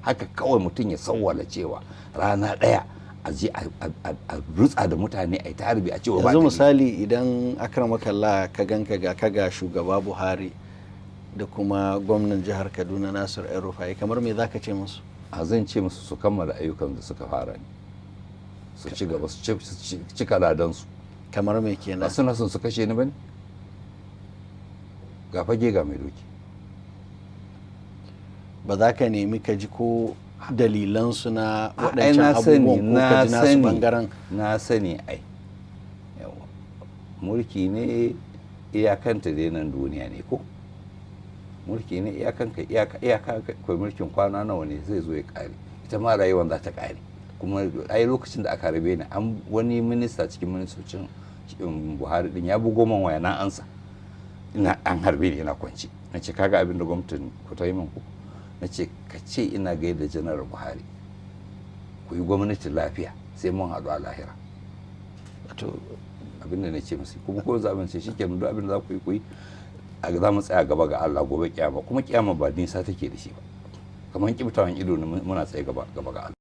haka kawai mutum ya sawwala cewa rana ɗaya a je a rutsa da mutane a yi ta harbi a cewa ba yanzu misali idan akramakallah ka ganka ga shugaba Buhari da kuma gwamnan jihar Kaduna Nasir El-Rufai, kamar me zaka ce musu? a zan ce musu su kammala ayyukan da suka fara ne, su ci gaba, su cika ladansu. Kamar me kenan? ba suna son su kashe ni bane? ga fage ga mai doki. Ba za ka nemi ka ji ko dalilansu na waɗancan abubuwan ko ka ji nasu bangaren? Na sani ai, mulki ne iyakanta dai nan duniya ne ko mulki ne iyakanka iyaka kai mulkin kwana nawa ne zai zo ya kare, ita ma rayuwar za ta kare. kuma ai lokacin da aka rabe ni wani minista cikin ministocin Buhari din ya bugo man waya na ansa, ina an harbe ni ina kwance, na ce kaga abin da gwamnatin ku ta yi min ku, na ce ka ce ina gaida janar Buhari, ku yi gwamnati lafiya sai mun haɗu a lahira. to abin da na ce musu kuma ko zaben ce shi kenan duk abin da za ku yi za mu tsaya gaba ga Allah gobe kiyama, kuma kiyama ba nisa take da shi ba, kamar kibtawan ido muna tsaye gaba ga Allah.